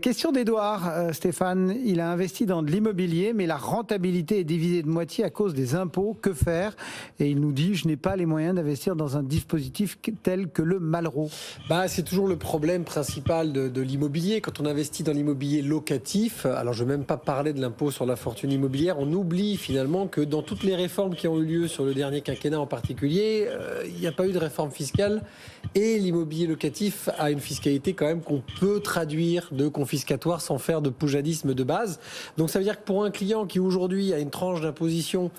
Question d'Edouard, Stéphane. Il a investi dans de l'immobilier, mais la rentabilité est divisée de moitié à cause des impôts. Que faire? Et il nous dit, je n'ai pas les moyens d'investir dans un dispositif tel que le Malraux. C'est toujours le problème principal de l'immobilier. Quand on investit dans l'immobilier locatif, alors je ne vais même pas parler de l'impôt sur la fortune immobilière, on oublie finalement que dans toutes les réformes qui ont eu lieu sur le dernier quinquennat en particulier, il n'y a pas eu de réforme fiscale et l'immobilier locatif a une fiscalité quand même qu'on peut traduire de confiscatoire sans faire de poujadisme de base. Donc ça veut dire que pour un client qui aujourd'hui a une tranche d'imposition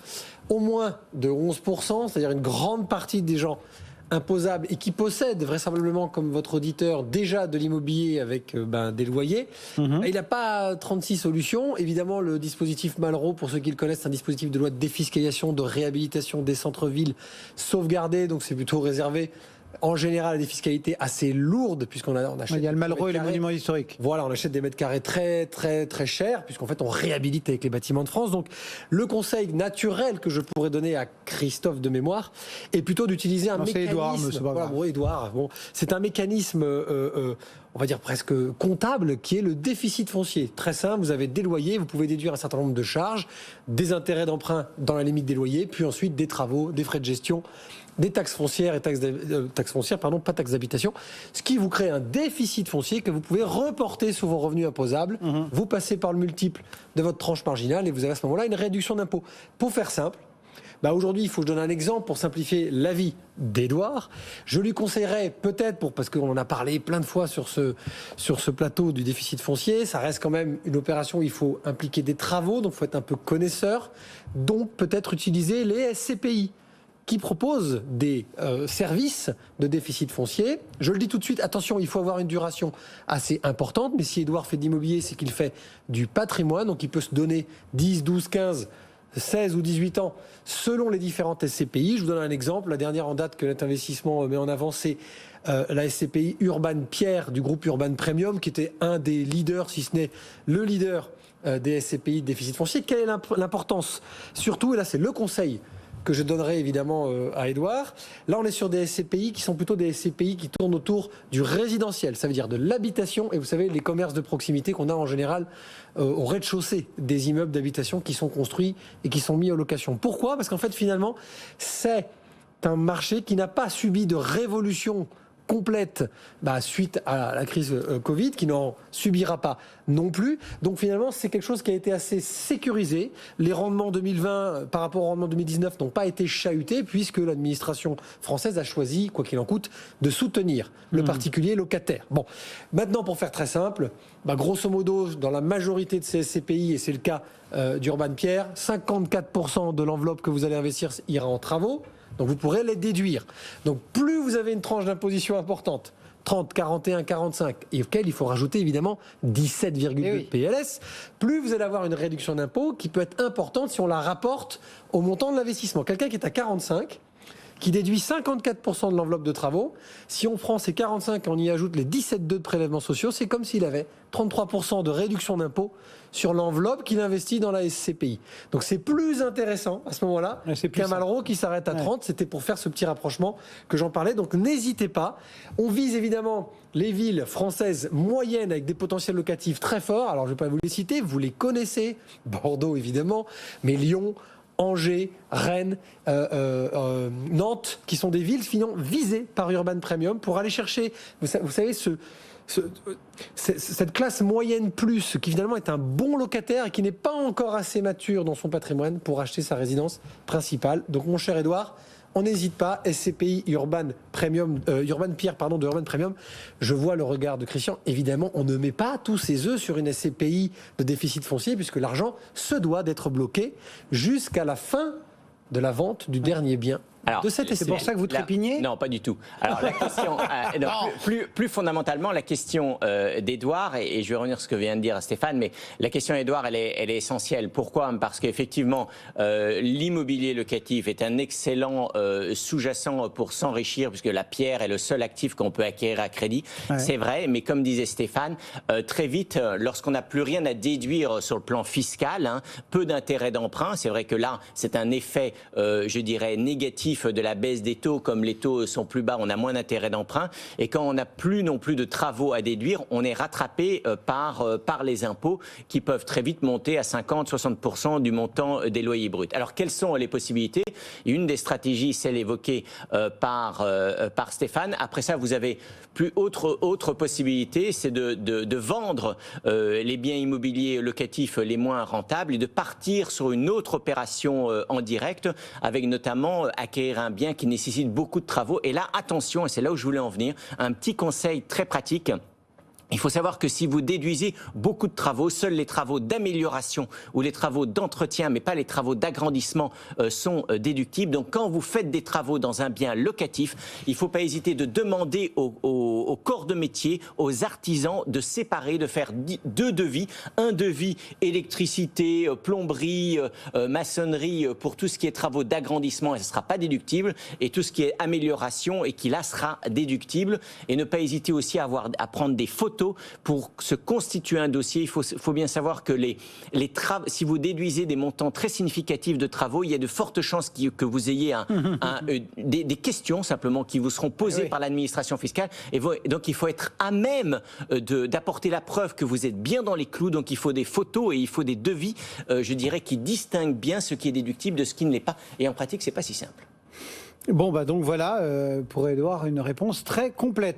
au moins de 11%, c'est-à-dire une grande partie des gens imposables et qui possèdent vraisemblablement comme votre auditeur déjà de l'immobilier avec des loyers, il n'a pas 36 solutions. Évidemment, le dispositif Malraux, pour ceux qui le connaissent, c'est un dispositif de loi de défiscalisation, de réhabilitation des centres-villes sauvegardés, donc c'est plutôt réservé en général à des fiscalités assez lourdes, puisqu'on achète. Il y a le Malraux et les monuments historiques. Voilà, on achète des mètres carrés très, très, très chers, puisqu'en fait, on réhabilite avec les bâtiments de France. Donc, le conseil naturel que je pourrais donner à Christophe de mémoire est plutôt d'utiliser un mécanisme. C'est Edouard, mais c'est pas grave. Edouard. Bon, c'est un mécanisme, on va dire presque comptable, qui est le déficit foncier. Très simple, vous avez des loyers, vous pouvez déduire un certain nombre de charges, des intérêts d'emprunt dans la limite des loyers, puis ensuite des travaux, des frais de gestion, des taxes foncières et pas taxes d'habitation, ce qui vous crée un déficit foncier que vous pouvez reporter sur vos revenus imposables. Vous passez par le multiple de votre tranche marginale et vous avez à ce moment-là une réduction d'impôt. Pour faire simple, aujourd'hui, il faut que je donne un exemple pour simplifier la vie d'Edouard. Je lui conseillerais peut-être, parce qu'on en a parlé plein de fois sur ce plateau du déficit foncier, ça reste quand même une opération où il faut impliquer des travaux, donc il faut être un peu connaisseur, donc peut-être utiliser les SCPI qui proposent des services de déficit foncier. Je le dis tout de suite, attention, il faut avoir une duration assez importante, mais si Edouard fait de l'immobilier, c'est qu'il fait du patrimoine, donc il peut se donner 10, 12, 15, 16 ou 18 ans selon les différentes SCPI. Je vous donne un exemple. La dernière en date que Net Investissement met en avant, c'est la SCPI Urban Pierre du groupe Urban Premium, qui était un des leaders, si ce n'est le leader des SCPI de déficit foncier. Quelle est l'importance? Surtout, et là c'est le conseil que je donnerai évidemment à Edouard. Là, on est sur des SCPI qui sont plutôt des SCPI qui tournent autour du résidentiel, ça veut dire de l'habitation, et vous savez, les commerces de proximité qu'on a en général au rez-de-chaussée des immeubles d'habitation qui sont construits et qui sont mis en location. Pourquoi? Parce qu'en fait, finalement, c'est un marché qui n'a pas subi de révolution complète suite à la crise Covid, qui n'en subira pas non plus. Donc finalement, c'est quelque chose qui a été assez sécurisé. Les rendements 2020 par rapport au rendement 2019 n'ont pas été chahutés, puisque l'administration française a choisi, quoi qu'il en coûte, de soutenir le particulier locataire. Bon, maintenant, pour faire très simple, grosso modo, dans la majorité de ces SCPI, et c'est le cas d'Urban Pierre, 54% de l'enveloppe que vous allez investir ira en travaux. Donc vous pourrez les déduire. Donc plus vous avez une tranche d'imposition importante, 30, 41, 45, et auquel il faut rajouter évidemment 17,2 PLS, plus vous allez avoir une réduction d'impôt qui peut être importante si on la rapporte au montant de l'investissement. Quelqu'un qui est à 45, qui déduit 54% de l'enveloppe de travaux, si on prend ces 45 et on y ajoute les 17,2 de prélèvements sociaux, c'est comme s'il avait 33% de réduction d'impôt sur l'enveloppe qu'il investit dans la SCPI. Donc c'est plus intéressant à ce moment-là qu'un Malraux qui s'arrête à 30. C'était pour faire ce petit rapprochement que j'en parlais. Donc n'hésitez pas. On vise évidemment les villes françaises moyennes avec des potentiels locatifs très forts. Alors je ne vais pas vous les citer, vous les connaissez. Bordeaux évidemment, mais Lyon, Angers, Rennes, Nantes, qui sont des villes finalement visées par Urban Premium pour aller chercher, vous savez, cette classe moyenne plus, qui finalement est un bon locataire et qui n'est pas encore assez mature dans son patrimoine pour acheter sa résidence principale. Donc mon cher Edouard, on n'hésite pas, SCPI Urban Premium, Urban Pierre, de Urban Premium. Je vois le regard de Christian. Évidemment, on ne met pas tous ses œufs sur une SCPI de déficit foncier, puisque l'argent se doit d'être bloqué jusqu'à la fin de la vente du dernier bien. Alors, de cette SCPI. C'est pour ça que vous trépignez? Non, pas du tout. Alors la question, plus fondamentalement, la question d'Edouard, et je vais revenir sur ce que vient de dire Stéphane, mais la question d'Edouard, elle est essentielle. Pourquoi? Parce qu'effectivement, l'immobilier locatif est un excellent sous-jacent pour s'enrichir, puisque la pierre est le seul actif qu'on peut acquérir à crédit. Ouais. C'est vrai, mais comme disait Stéphane, très vite, lorsqu'on n'a plus rien à déduire sur le plan fiscal, peu d'intérêt d'emprunt, c'est vrai que là, c'est un effet, je dirais, négatif motif de la baisse des taux, comme les taux sont plus bas, on a moins d'intérêt d'emprunt. Et quand on n'a plus non plus de travaux à déduire, on est rattrapé par les impôts qui peuvent très vite monter à 50-60% du montant des loyers bruts. Alors, quelles sont les possibilités? Une des stratégies, celle évoquée par Stéphane. Après ça, vous avez plus autre possibilité, c'est de vendre les biens immobiliers locatifs les moins rentables et de partir sur une autre opération en direct, avec notamment acquérir un bien qui nécessite beaucoup de travaux. Et là, attention, et c'est là où je voulais en venir, un petit conseil très pratique. Il faut savoir que si vous déduisez beaucoup de travaux, seuls les travaux d'amélioration ou les travaux d'entretien, mais pas les travaux d'agrandissement, sont déductibles. Donc quand vous faites des travaux dans un bien locatif, il ne faut pas hésiter de demander au corps de métier, aux artisans, de séparer, de faire 2 devis. Un devis électricité, plomberie, maçonnerie, pour tout ce qui est travaux d'agrandissement, et ce ne sera pas déductible. Et tout ce qui est amélioration, et qui là sera déductible. Et ne pas hésiter aussi à prendre des photos pour se constituer un dossier. Il faut bien savoir que si vous déduisez des montants très significatifs de travaux, il y a de fortes chances que vous ayez des questions simplement qui vous seront posées par l'administration fiscale. Et donc il faut être à même d'apporter la preuve que vous êtes bien dans les clous. Donc il faut des photos et il faut des devis, je dirais, qui distinguent bien ce qui est déductible de ce qui ne l'est pas. Et en pratique, c'est pas si simple. Bon, donc voilà, pour Édouard, une réponse très complète.